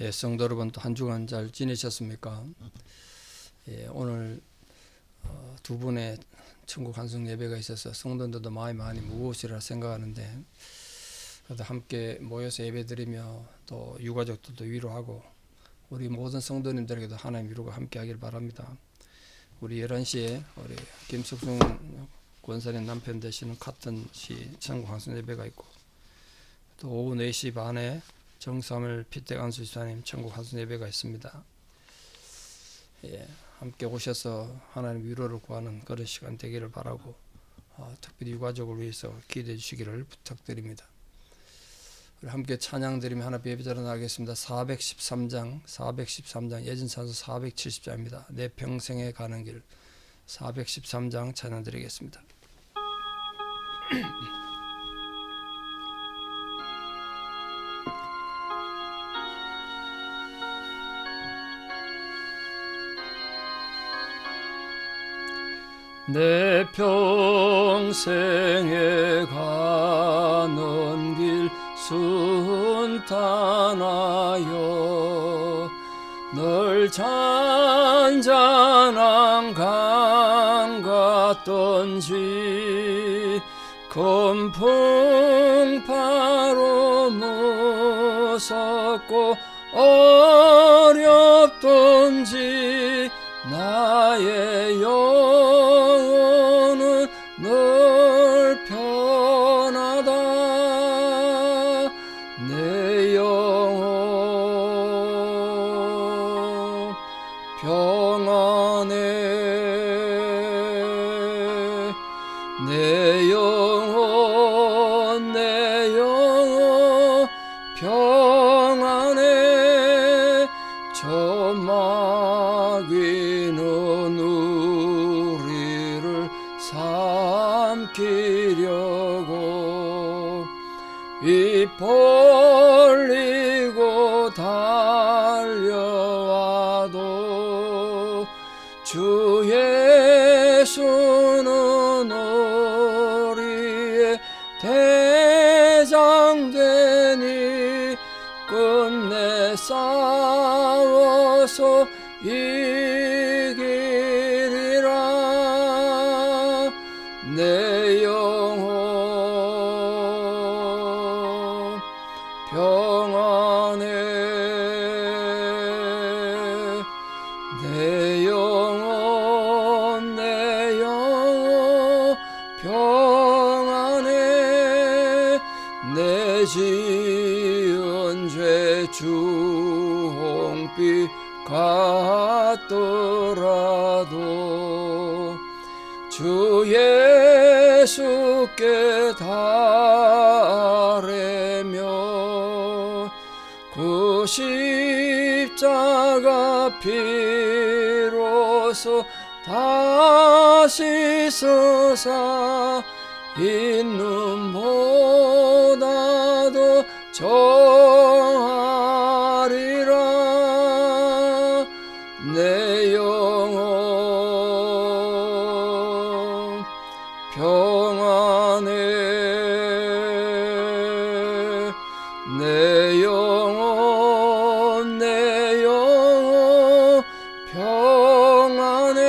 예, 성도 여러분 또 한 주간 잘 지내셨습니까? 오늘 두 분의 천국 환송 예배가 있어서 성도들도 마음이 많이 무거우시리라 생각하는데, 그래도 함께 모여서 예배드리며 또 유가족들도 위로하고 우리 모든 성도님들에게도 하나님 위로가 함께하길 바랍니다. 우리 11시에 우리 김석중 권사님 남편 되시는 카튼 시 천국 환송 예배가 있고, 또 오후 4시 반에 정삼을 피택 안수 집사님 천국 환송 예배가 있습니다. 함께 오셔서 하나님 위로를 구하는 그런 시간 되기를 바라고, 특별히 유가족을 위해서 기도해 주시기를 부탁드립니다. 우리 함께 찬양 드리며 하나 예배자로 나가겠습니다. 413장 예전 찬송 470장입니다. 내 평생에 가는 길 413장 찬양 드리겠습니다. 내 평생에 가는 길 순탄하여 늘 잔잔한 강 같던지 금풍파로 무섭고 어렵던지 나의 영혼은 늘 편하다. 내 영혼 평안해. 내 영혼 평안해. 저 마귀는 우리를 삼키려고 입 벌리고 달려와도 주 예수는 우리의 대장 되니 끝내 싸워서 이기리라. 내 영혼 평안해. 내 영혼 평안해. 내 지은 죄 주홍빛 같더라도 주 예수께 달래며 그 십자가 피로써 다시 서사 있는 보다도 정하리라. 내 영혼 평안해. 내 영혼 평안해.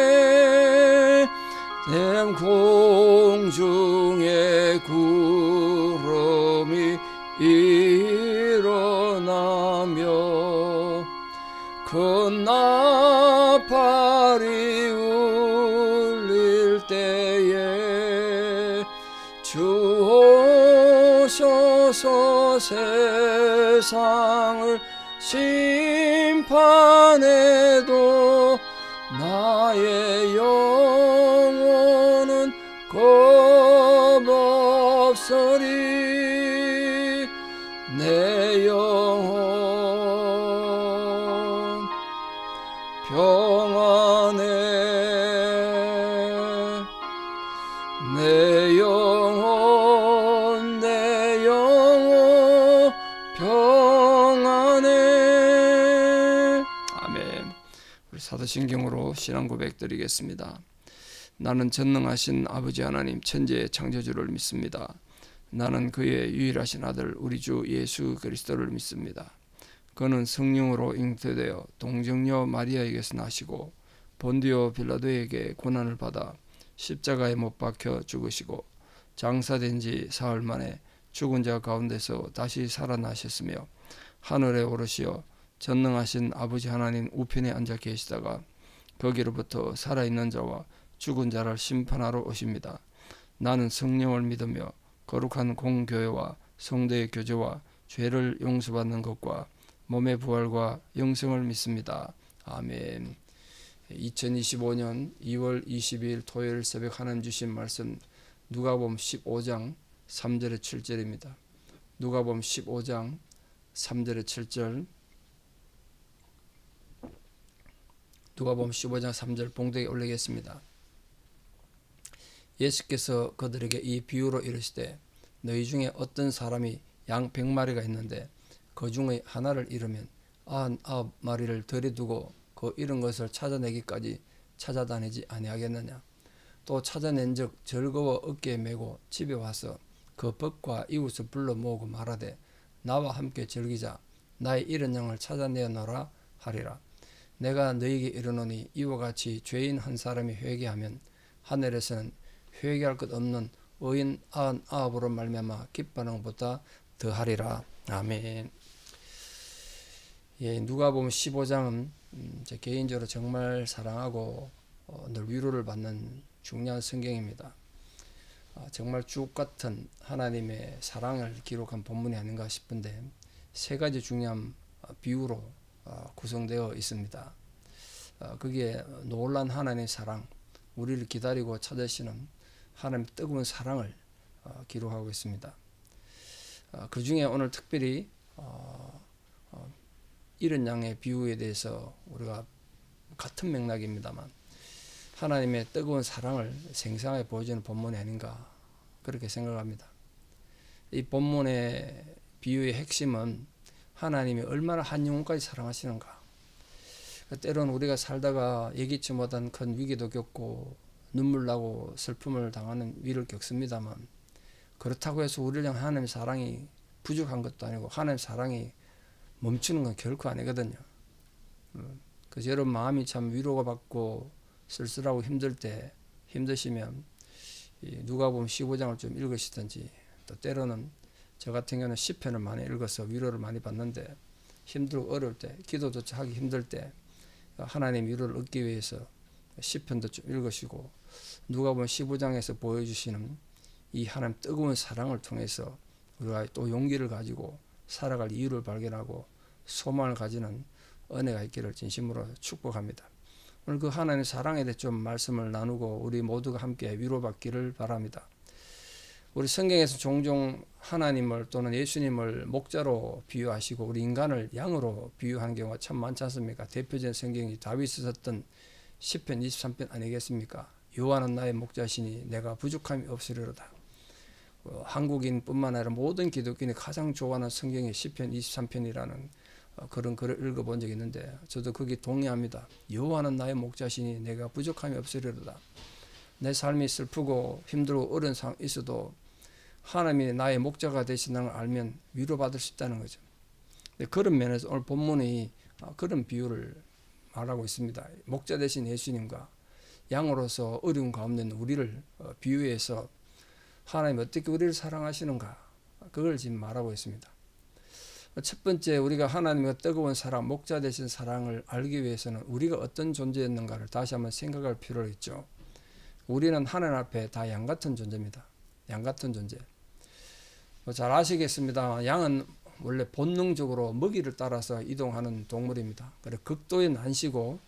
내 공중에 구름이 일어나며 큰 나팔이 울릴 때에 주 오셔서 세상을 심판해도 나의 영혼은 겁없으리. 내 영혼 평안해. 내 영혼 평안해. 아멘. 우리 사도신경으로 신앙 고백 드리겠습니다. 나는 전능하신 아버지 하나님 천지의 창조주를 믿습니다. 나는 그의 유일하신 아들 우리 주 예수 그리스도를 믿습니다. 그는 성령으로 잉태되어 동정녀 마리아에게서 나시고 본디오 빌라도에게 고난을 받아 십자가에 못 박혀 죽으시고 장사된 지 사흘 만에 죽은 자 가운데서 다시 살아나셨으며 하늘에 오르시어 전능하신 아버지 하나님 우편에 앉아 계시다가 거기로부터 살아있는 자와 죽은 자를 심판하러 오십니다. 나는 성령을 믿으며 거룩한 공교회와 성도의 교제와 죄를 용서받는 것과 몸의 부활과 영생을 믿습니다. 아멘. 2025년 2월 22일 토요일 새벽 하나님 주신 말씀 누가복음 15장 3절에 7절입니다. 누가복음 15장 3절에 7절, 누가복음 15장 3절 봉독에 올리겠습니다. 예수께서 그들에게 이 비유로 이르시되 너희 중에 어떤 사람이 양 100마리가 있는데 그 중에 하나를 잃으면 99마리를 들여두고 그 잃은 것을 찾아내기까지 찾아다니지 아니하겠느냐. 또 찾아낸즉 즐거워 어깨에 메고 집에 와서 그 벗과 이웃을 불러 모으고 말하되 나와 함께 즐기자. 나의 잃은 양을 찾아내어노라 하리라. 내가 너희에게 이르노니 이와 같이 죄인 한 사람이 회개하면 하늘에서는 회개할 것 없는 의인 99으로 말미암아 기뻐하는 것보다 더하리라. 아멘. 예, 누가복음 15장은 제 개인적으로 정말 사랑하고 늘 위로를 받는 중요한 성경입니다. 정말 주옥 같은 하나님의 사랑을 기록한 본문이 아닌가 싶은데 세 가지 중요한 비유로 구성되어 있습니다. 그게 놀란 하나님의 사랑, 우리를 기다리고 찾으시는 하나님의 뜨거운 사랑을 기록하고 있습니다. 그 중에 오늘 특별히 잃은 양의 비유에 대해서 우리가 같은 맥락입니다만 하나님의 뜨거운 사랑을 생생하게 보여주는 본문이 아닌가 그렇게 생각합니다. 이 본문의 비유의 핵심은 하나님이 얼마나 한 영혼까지 사랑하시는가. 때로는 우리가 살다가 예기치 못한 큰 위기도 겪고 눈물 나고 슬픔을 당하는 위를 겪습니다만 그렇다고 해서 우리를 향한 하나님의 사랑이 부족한 것도 아니고 하나님의 사랑이 멈추는 건 결코 아니거든요. 그래서 여러분 마음이 참 위로가 받고 쓸쓸하고 힘드시면 누가복음 15장을 좀 읽으시든지 또 때로는 저 같은 경우는 시편을 많이 읽어서 위로를 많이 받는데 힘들고 어려울 때 기도조차 하기 힘들 때 하나님 위로를 얻기 위해서 시편도 좀 읽으시고 누가복음 15장에서 보여주시는 이 하나님 뜨거운 사랑을 통해서 우리가 또 용기를 가지고 살아갈 이유를 발견하고 소망을 가지는 은혜가 있기를 진심으로 축복합니다. 오늘 그 하나님의 사랑에 대해 좀 말씀을 나누고 우리 모두가 함께 위로받기를 바랍니다. 우리 성경에서 종종 하나님을 또는 예수님을 목자로 비유하시고 우리 인간을 양으로 비유하는 경우가 참 많지 않습니까? 대표적인 성경이 다윗이 썼던 시편 23편 아니겠습니까? 여호와는 나의 목자시니 내가 부족함이 없으리로다. 한국인뿐만 아니라 모든 기독교인이 가장 좋아하는 성경이 시편 23편이라는 그런 글을 읽어본 적이 있는데 저도 거기 동의합니다. 여호와는 나의 목자시니 내가 부족함이 없으리로다. 내 삶이 슬프고 힘들고 어려운 상황이 있어도 하나님이 나의 목자가 되신다는 걸 알면 위로받을 수 있다는 거죠. 그런 면에서 오늘 본문이 그런 비유를 말하고 있습니다. 목자 되신 예수님과 양으로서 어려운 가운데 있는 우리를 비유해서 하나님이 어떻게 우리를 사랑하시는가 그걸 지금 말하고 있습니다. 첫 번째 우리가 하나님의 뜨거운 사랑, 목자 되신 사랑을 알기 위해서는 우리가 어떤 존재였는가를 다시 한번 생각할 필요가 있죠. 우리는 하나님 앞에 다 양 같은 존재입니다. 양 같은 존재. 잘 아시겠습니다. 양은 원래 본능적으로 먹이를 따라서 이동하는 동물입니다. 그래서 극도의 난시고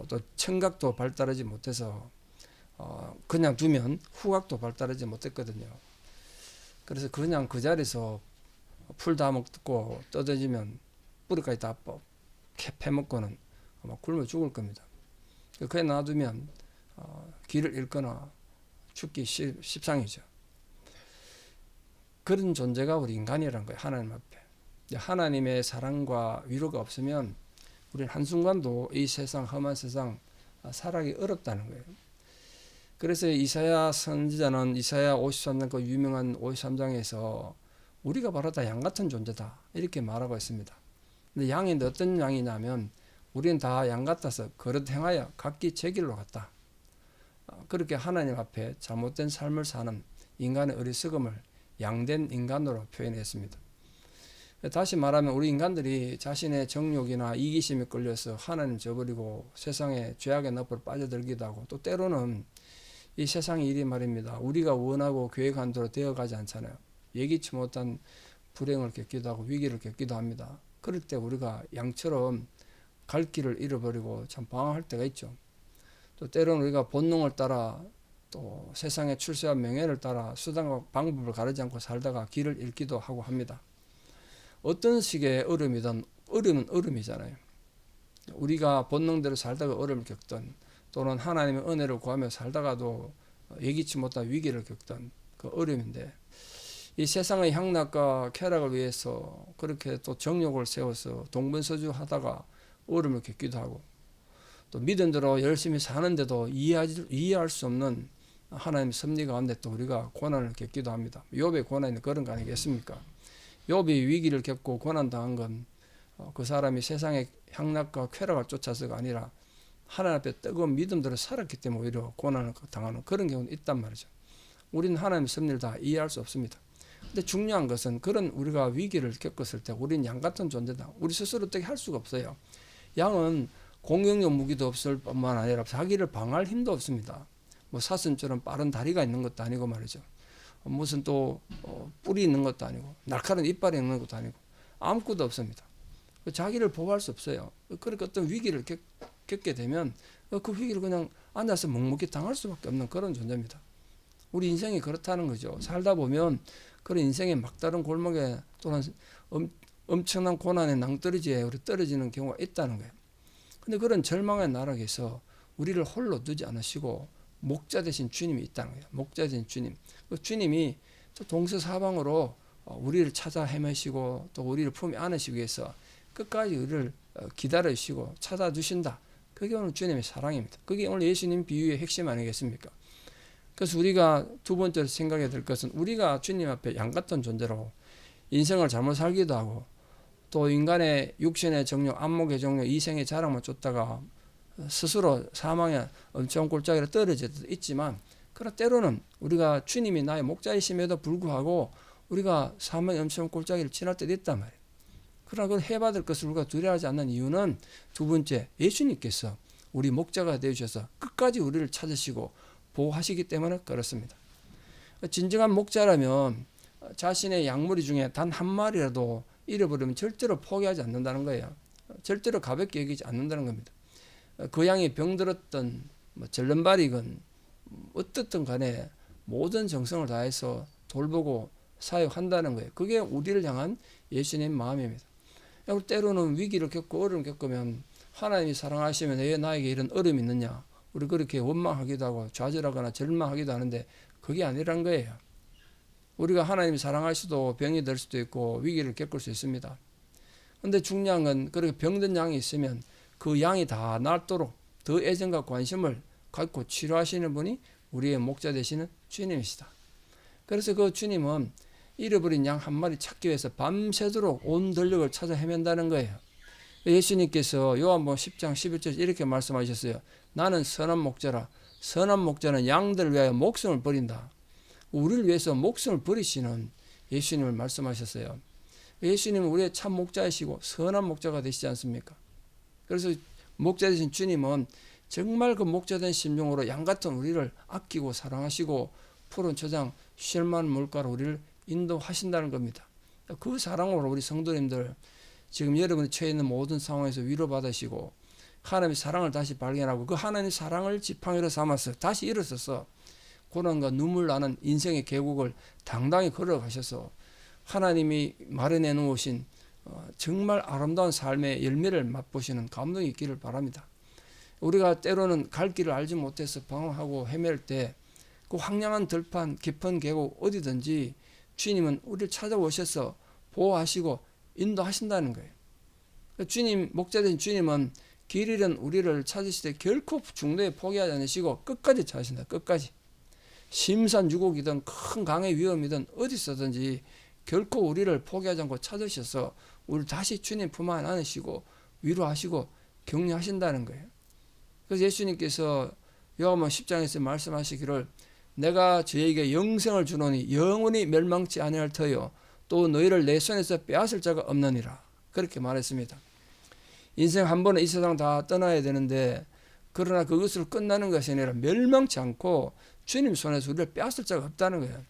또 청각도 발달하지 못해서 그냥 두면 후각도 발달하지 못했거든요. 그래서 그냥 그 자리에서 풀 다 먹고 떠들지면 뿌리까지 다 패먹고는 아마 굶어 죽을 겁니다. 그냥 놔두면 길을 잃거나 죽기 십상이죠. 그런 존재가 우리 인간이라는 거예요. 하나님 앞에. 하나님의 사랑과 위로가 없으면 우리는 한순간도 이 세상 험한 세상 살아가기 어렵다는 거예요. 그래서 이사야 선지자는 이사야 53장 그 유명한 53장에서 우리가 바로 다 양 같은 존재다 이렇게 말하고 있습니다. 근데 양인데 어떤 양이냐면 우리는 다 양 같아서 그릇 행하여 각기 제 길로 갔다. 그렇게 하나님 앞에 잘못된 삶을 사는 인간의 어리석음을 양된 인간으로 표현했습니다. 다시 말하면 우리 인간들이 자신의 정욕이나 이기심에 끌려서 하나님 저버리고 세상의 죄악의 늪으로 빠져들기도 하고, 또 때로는 이 세상의 일이 말입니다, 우리가 원하고 계획한 대로 되어가지 않잖아요. 예기치 못한 불행을 겪기도 하고 위기를 겪기도 합니다. 그럴 때 우리가 양처럼 갈 길을 잃어버리고 참 방황할 때가 있죠. 또 때로는 우리가 본능을 따라 또 세상의 출세와 명예를 따라 수단과 방법을 가르지 않고 살다가 길을 잃기도 하고 합니다. 어떤 식의 어려움이든 어려움은 어려움이잖아요. 우리가 본능대로 살다가 어려움을 겪던, 또는 하나님의 은혜를 구하며 살다가도 예기치 못한 위기를 겪던 그 어려움인데, 이 세상의 향락과 쾌락을 위해서 그렇게 또 정욕을 세워서 동분서주하다가 어려움을 겪기도 하고, 또 믿음대로 열심히 사는데도 이해할 수 없는 하나님의 섭리 가운데 또 우리가 고난을 겪기도 합니다. 욥의 고난이 그런 거 아니겠습니까? 욥이 위기를 겪고 고난당한 건 그 사람이 세상의 향락과 쾌락을 쫓아서가 아니라 하나님 앞에 뜨거운 믿음대로 살았기 때문에 오히려 고난을 당하는 그런 경우는 있단 말이죠. 우리는 하나님의 섭리를 다 이해할 수 없습니다. 근데 중요한 것은 그런 우리가 위기를 겪었을 때 우리는 양 같은 존재다. 우리 스스로 어떻게 할 수가 없어요. 양은 공격력 무기도 없을 뿐만 아니라 자기를 방어할 힘도 없습니다. 뭐 사슴처럼 빠른 다리가 있는 것도 아니고 말이죠. 무슨 또 뿔이 있는 것도 아니고 날카로운 이빨이 있는 것도 아니고 아무것도 없습니다. 자기를 보호할 수 없어요. 그러니까 어떤 위기를 겪게 되면 그 위기를 그냥 앉아서 묵묵히 당할 수밖에 없는 그런 존재입니다. 우리 인생이 그렇다는 거죠. 살다 보면 그런 인생의 막다른 골목에 또는 엄청난 고난의 낭떠러지에 우리 떨어지는 경우가 있다는 거예요. 근데 그런 절망의 나락에서 우리를 홀로 두지 않으시고 목자 되신 주님이 있다는 거예요. 목자 되신 주님. 그 주님이 또 동서사방으로 우리를 찾아 헤매시고 또 우리를 품에 안으시기 위해서 끝까지 우리를 기다리시고 찾아주신다. 그게 오늘 주님의 사랑입니다. 그게 오늘 예수님 비유의 핵심 아니겠습니까? 그래서 우리가 두 번째로 생각해야 될 것은 우리가 주님 앞에 양 같은 존재로 인생을 잘못 살기도 하고 또 인간의 육신의 정욕, 안목의 정욕, 이생의 자랑만 쫓다가 스스로 사망의 엄청 골짜기로 떨어질 때도 있지만, 그러나 때로는 우리가 주님이 나의 목자이심에도 불구하고 우리가 사망의 엄청 골짜기를 지날 때도 있단 말이에요. 그러나 그 해받을 것을 우리가 두려워하지 않는 이유는 두 번째, 예수님께서 우리 목자가 되어주셔서 끝까지 우리를 찾으시고 보호하시기 때문에 그렇습니다. 진정한 목자라면 자신의 양무리 중에 단 한 마리라도 잃어버리면 절대로 포기하지 않는다는 거예요. 절대로 가볍게 여기지 않는다는 겁니다. 그 양이 병들었던 절름발이건 어떻든 간에 모든 정성을 다해서 돌보고 사역한다는 거예요. 그게 우리를 향한 예수님 마음입니다. 때로는 위기를 겪고 어려움을 겪으면 하나님이 사랑하시면 왜 나에게 이런 어려움이 있느냐, 우리 그렇게 원망하기도 하고 좌절하거나 절망하기도 하는데 그게 아니란 거예요. 우리가 하나님이 사랑하시도 병이 될 수도 있고 위기를 겪을 수 있습니다. 그런데 중요한 건 그렇게 병든 양이 있으면 그 양이 다 낫도록 더 애정과 관심을 갖고 치료하시는 분이 우리의 목자 되시는 주님이시다. 그래서 그 주님은 잃어버린 양 한 마리 찾기 위해서 밤새도록 온 전력을 찾아 헤맨다는 거예요. 예수님께서 요한복음 10장 11절 이렇게 말씀하셨어요. 나는 선한 목자라. 선한 목자는 양들을 위하여 목숨을 버린다. 우리를 위해서 목숨을 버리시는 예수님을 말씀하셨어요. 예수님은 우리의 참 목자이시고 선한 목자가 되시지 않습니까? 그래서 목자 되신 주님은 정말 그 목자된 심령으로 양같은 우리를 아끼고 사랑하시고 푸른 초장 쉴만한 물가로 우리를 인도하신다는 겁니다. 그 사랑으로 우리 성도님들 지금 여러분이 처해 있는 모든 상황에서 위로받으시고 하나님의 사랑을 다시 발견하고 그 하나님의 사랑을 지팡이로 삼아서 다시 일어서서 고난과 눈물 나는 인생의 계곡을 당당히 걸어가셔서 하나님이 마련해 놓으신 정말 아름다운 삶의 열매를 맛보시는 감동이 있기를 바랍니다. 우리가 때로는 갈 길을 알지 못해서 방황하고 헤맬 때 그 황량한 들판, 깊은 계곡 어디든지 주님은 우리를 찾아오셔서 보호하시고 인도하신다는 거예요. 주님, 목자된 주님은 길 잃은 우리를 찾으실 때 결코 중도에 포기하지 않으시고 끝까지 찾으신다. 끝까지. 심산유곡이든 큰 강의 위험이든 어디서든지 결코 우리를 포기하지 않고 찾으셔서 우리를 다시 주님 품 안에 안으시고 위로하시고 격려하신다는 거예요. 그래서 예수님께서 요한복음 10장에서 말씀하시기를 내가 저에게 영생을 주노니 영원히 멸망치 아니할 터요 또 너희를 내 손에서 빼앗을 자가 없느니라. 그렇게 말했습니다. 인생 한 번은 이 세상 다 떠나야 되는데 그러나 그것으로 끝나는 것이 아니라 멸망치 않고 주님 손에서 우리를 빼앗을 자가 없다는 거예요.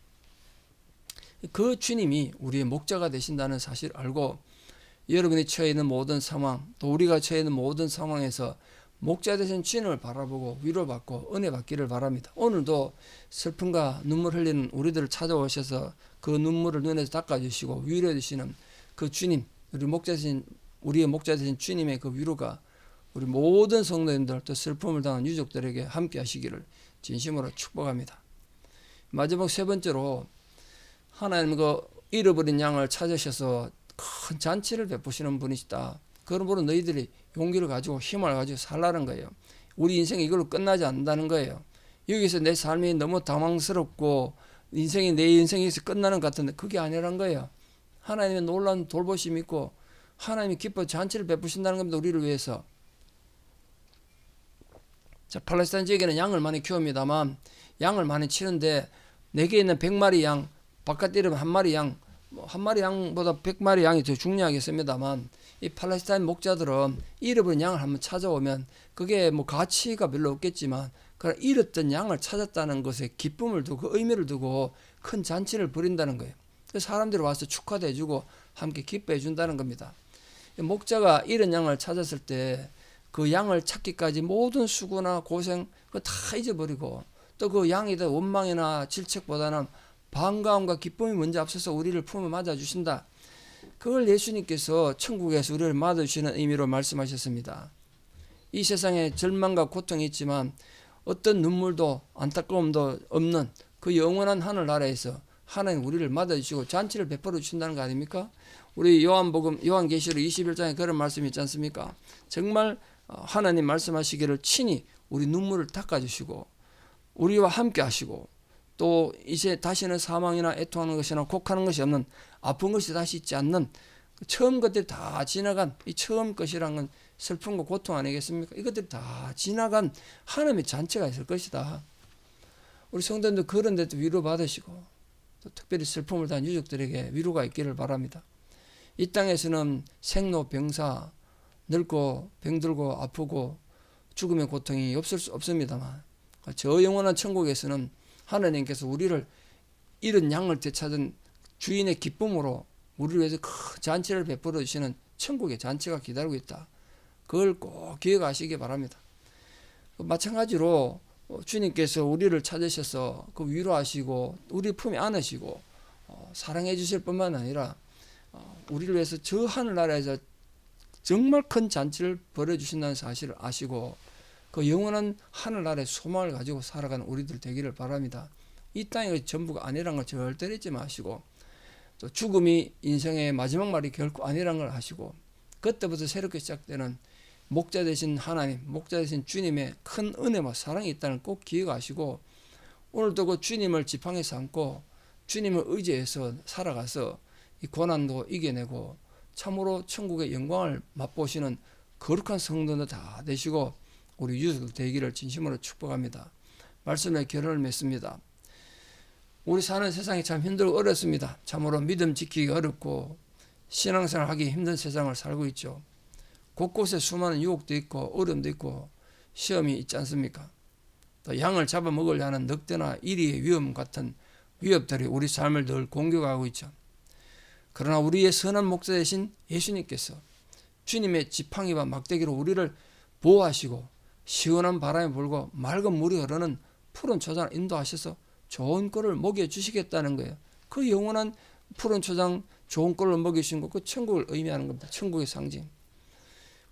그 주님이 우리의 목자가 되신다는 사실을 알고 여러분이 처해 있는 모든 상황 또 우리가 처해 있는 모든 상황에서 목자 되신 주님을 바라보고 위로받고 은혜 받기를 바랍니다. 오늘도 슬픔과 눈물 흘리는 우리들을 찾아오셔서 그 눈물을 눈에서 닦아주시고 위로해 주시는 그 주님, 우리의 목자 되신 주님의 그 위로가 우리 모든 성도님들 또 슬픔을 당한 유족들에게 함께 하시기를 진심으로 축복합니다. 마지막 세 번째로 하나님 그 잃어버린 양을 찾으셔서 큰 잔치를 베푸시는 분이시다. 그러므로 너희들이 용기를 가지고 힘을 가지고 살라는 거예요. 우리 인생이 이걸로 끝나지 않는다는 거예요. 여기서 내 삶이 너무 당황스럽고 인생이 내 인생에서 끝나는 것 같은데 그게 아니란 거예요. 하나님의 놀라운 돌보심이 있고 하나님이 기뻐 잔치를 베푸신다는 겁니다. 우리를 위해서. 자, 팔레스타인 지역에는 양을 많이 키웁니다만 양을 많이 치는데 내게 있는 100마리 양 바깥 이르면 한 마리 양, 한 마리 양보다 100마리 양이 더 중요하겠습니다만 이 팔레스타인 목자들은 잃어버린 양을 한번 찾아오면 그게 뭐 가치가 별로 없겠지만 그러나 잃었던 양을 찾았다는 것에 기쁨을 두고 의미를 두고 큰 잔치를 벌인다는 거예요. 그래서 사람들이 와서 축하도 해주고 함께 기뻐해 준다는 겁니다. 목자가 잃은 양을 찾았을 때 그 양을 찾기까지 모든 수고나 고생 그거 다 잊어버리고 또 그 양에 대한 원망이나 질책보다는 반가움과 기쁨이 먼저 앞서서 우리를 품에 맞아주신다. 그걸 예수님께서 천국에서 우리를 맞아주시는 의미로 말씀하셨습니다. 이 세상에 절망과 고통이 있지만 어떤 눈물도 안타까움도 없는 그 영원한 하늘나라에서 하나님 우리를 맞아주시고 잔치를 베풀어 주신다는 거 아닙니까? 우리 요한계시록 21장에 그런 말씀이 있지 않습니까? 정말 하나님 말씀하시기를 친히 우리 눈물을 닦아주시고 우리와 함께 하시고 또 이제 다시는 사망이나 애통하는 것이나 곡하는 것이 없는 아픈 것이 다시 있지 않는 처음 것들이 다 지나간 이 처음 것이란 건 슬픔과 고통 아니겠습니까? 이것들이 다 지나간 하나님의 잔치가 있을 것이다. 우리 성도님들 그런 데도 위로받으시고 또 특별히 슬픔을 당한 유족들에게 위로가 있기를 바랍니다. 이 땅에서는 생로병사 늙고 병들고 아프고 죽음의 고통이 없을 수 없습니다만 저 영원한 천국에서는 하나님께서 우리를 잃은 양을 되찾은 주인의 기쁨으로 우리를 위해서 큰 잔치를 베풀어 주시는 천국의 잔치가 기다리고 있다. 그걸 꼭 기억하시기 바랍니다. 마찬가지로 주님께서 우리를 찾으셔서 그 위로하시고 우리 품에 안으시고 사랑해 주실 뿐만 아니라 우리를 위해서 저 하늘나라에서 정말 큰 잔치를 벌여주신다는 사실을 아시고 그 영원한 하늘나라의 소망을 가지고 살아가는 우리들 되기를 바랍니다. 이 땅이 전부가 아니란 걸 절대 잊지 마시고 또 죽음이 인생의 마지막 말이 결코 아니란 걸 아시고 그때부터 새롭게 시작되는 목자 되신 하나님, 목자 되신 주님의 큰 은혜와 사랑이 있다는 꼭 기억하시고 오늘도 그 주님을 지팡이 삼고 주님을 의지해서 살아가서 이 고난도 이겨내고 참으로 천국의 영광을 맛보시는 거룩한 성도들 다 되시고 우리 유족들 되기를 진심으로 축복합니다. 말씀에 결론을 맺습니다. 우리 사는 세상이 참 힘들고 어렵습니다. 참으로 믿음 지키기 어렵고 신앙생활 하기 힘든 세상을 살고 있죠. 곳곳에 수많은 유혹도 있고 어려움도 있고 시험이 있지 않습니까? 또 양을 잡아먹으려 하는 늑대나 이리의 위험 같은 위협들이 우리 삶을 늘 공격하고 있죠. 그러나 우리의 선한 목자 되신 예수님께서 주님의 지팡이와 막대기로 우리를 보호하시고 시원한 바람이 불고 맑은 물이 흐르는 푸른 초장을 인도하셔서 좋은 꼴을 먹여주시겠다는 거예요. 그 영원한 푸른 초장 좋은 꼴을 먹이신 것, 그 천국을 의미하는 겁니다. 천국의 상징.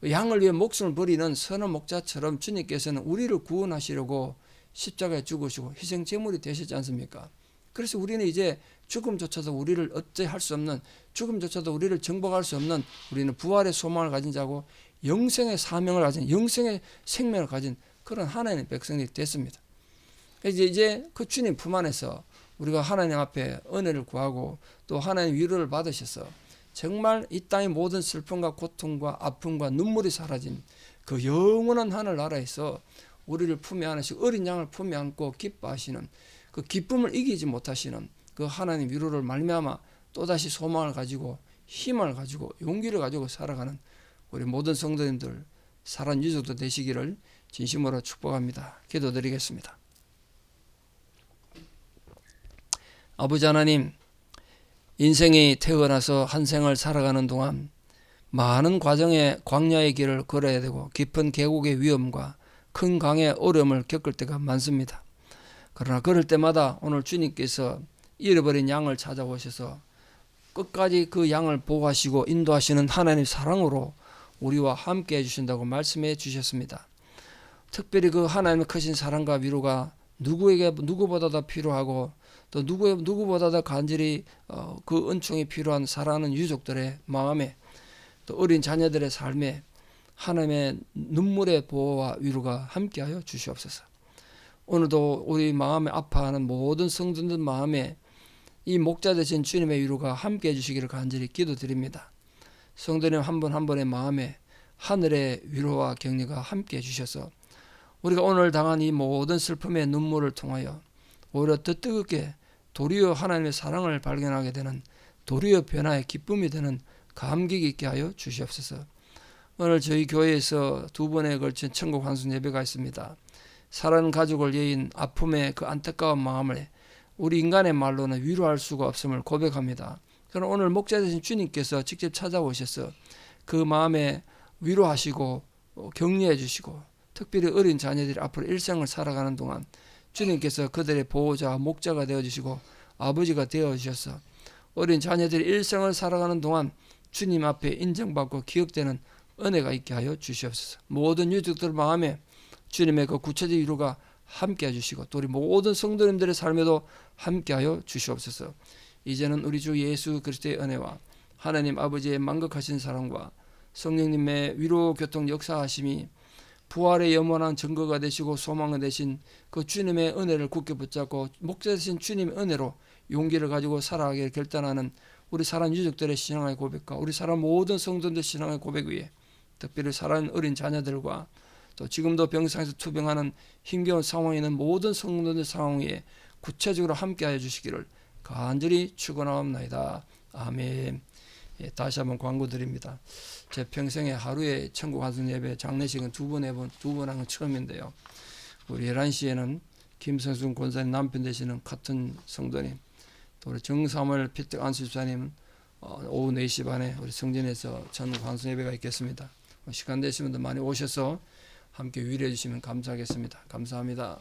양을 위해 목숨을 버리는 선한 목자처럼 주님께서는 우리를 구원하시려고 십자가에 죽으시고 희생 제물이 되셨지 않습니까? 그래서 우리는 이제 죽음조차도 우리를 어찌할 수 없는, 죽음조차도 우리를 정복할 수 없는, 우리는 부활의 소망을 가진 자고 영생의 사명을 가진, 영생의 생명을 가진 그런 하나님의 백성이 됐습니다. 이제 그 주님 품 안에서 우리가 하나님 앞에 은혜를 구하고 또 하나님 위로를 받으셔서 정말 이 땅의 모든 슬픔과 고통과 아픔과 눈물이 사라진 그 영원한 하늘나라에서 우리를 품에 안으시고 어린 양을 품에 안고 기뻐하시는 그 기쁨을 이기지 못하시는 그 하나님 위로를 말미암아 또다시 소망을 가지고 힘을 가지고 용기를 가지고 살아가는 우리 모든 성도님들 살아있는 유족도 되시기를 진심으로 축복합니다. 기도드리겠습니다. 아버지 하나님, 인생이 태어나서 한 생을 살아가는 동안 많은 과정의 광야의 길을 걸어야 되고 깊은 계곡의 위험과 큰 강의 어려움을 겪을 때가 많습니다. 그러나 그럴 때마다 오늘 주님께서 잃어버린 양을 찾아오셔서 끝까지 그 양을 보호하시고 인도하시는 하나님의 사랑으로 우리와 함께 해주신다고 말씀해 주셨습니다. 특별히 그 하나님의 크신 사랑과 위로가 누구에게 누구보다 더 필요하고 또 누구보다 더 간절히 그 은총이 필요한 사랑하는 유족들의 마음에 또 어린 자녀들의 삶에 하나님의 눈물의 보호와 위로가 함께하여 주시옵소서. 오늘도 우리 마음에 아파하는 모든 성도들 마음에 이 목자 되신 주님의 위로가 함께해 주시기를 간절히 기도드립니다. 성도님 한 분 한 분의 마음에 하늘의 위로와 격려가 함께해 주셔서 우리가 오늘 당한 이 모든 슬픔의 눈물을 통하여 오히려 더 뜨겁게 도리어 하나님의 사랑을 발견하게 되는 도리어 변화의 기쁨이 되는 감격이 있게 하여 주시옵소서. 오늘 저희 교회에서 2번에 걸친 천국 환송 예배가 있습니다. 사랑하는 가족을 예인 아픔의 그 안타까운 마음을 우리 인간의 말로는 위로할 수가 없음을 고백합니다. 그러나 오늘 목자 되신 주님께서 직접 찾아오셔서 그 마음에 위로하시고 격려해 주시고 특별히 어린 자녀들이 앞으로 일생을 살아가는 동안 주님께서 그들의 보호자와 목자가 되어주시고 아버지가 되어주셔서 어린 자녀들이 일생을 살아가는 동안 주님 앞에 인정받고 기억되는 은혜가 있게 하여 주시옵소서. 모든 유족들 마음에 주님의 그 구체적 위로가 함께 해주시고 또 우리 모든 성도님들의 삶에도 함께 하여 주시옵소서. 이제는 우리 주 예수 그리스도의 은혜와 하나님 아버지의 만극하신 사랑과 성령님의 위로 교통 역사하심이 부활의 영원한 증거가 되시고 소망이 되신 그 주님의 은혜를 굳게 붙잡고 목자 되신 주님의 은혜로 용기를 가지고 살아가기를 결단하는 우리 사랑 유족들의 신앙의 고백과 우리 사랑 모든 성도들 신앙의 고백 위에 특별히 사랑하는 어린 자녀들과 또 지금도 병상에서 투병하는 힘겨운 상황에 있는 모든 성도들 상황 위에 구체적으로 함께하여 주시기를 간절히 축원하옵나이다. 아멘. 예, 다시 한번 광고 드립니다. 제 평생에 하루에 천국 환송 예배 장례식은 두 번 한 건 처음인데요. 우리 11시에는 김성순 권사님 남편 되시는 같은 성도님, 또 우리 정사물 피택 안수집사님 오후 4시 반에 우리 성전에서 천국 환송 예배가 있겠습니다. 시간 되시면 많이 오셔서 함께 위로해 주시면 감사하겠습니다. 감사합니다.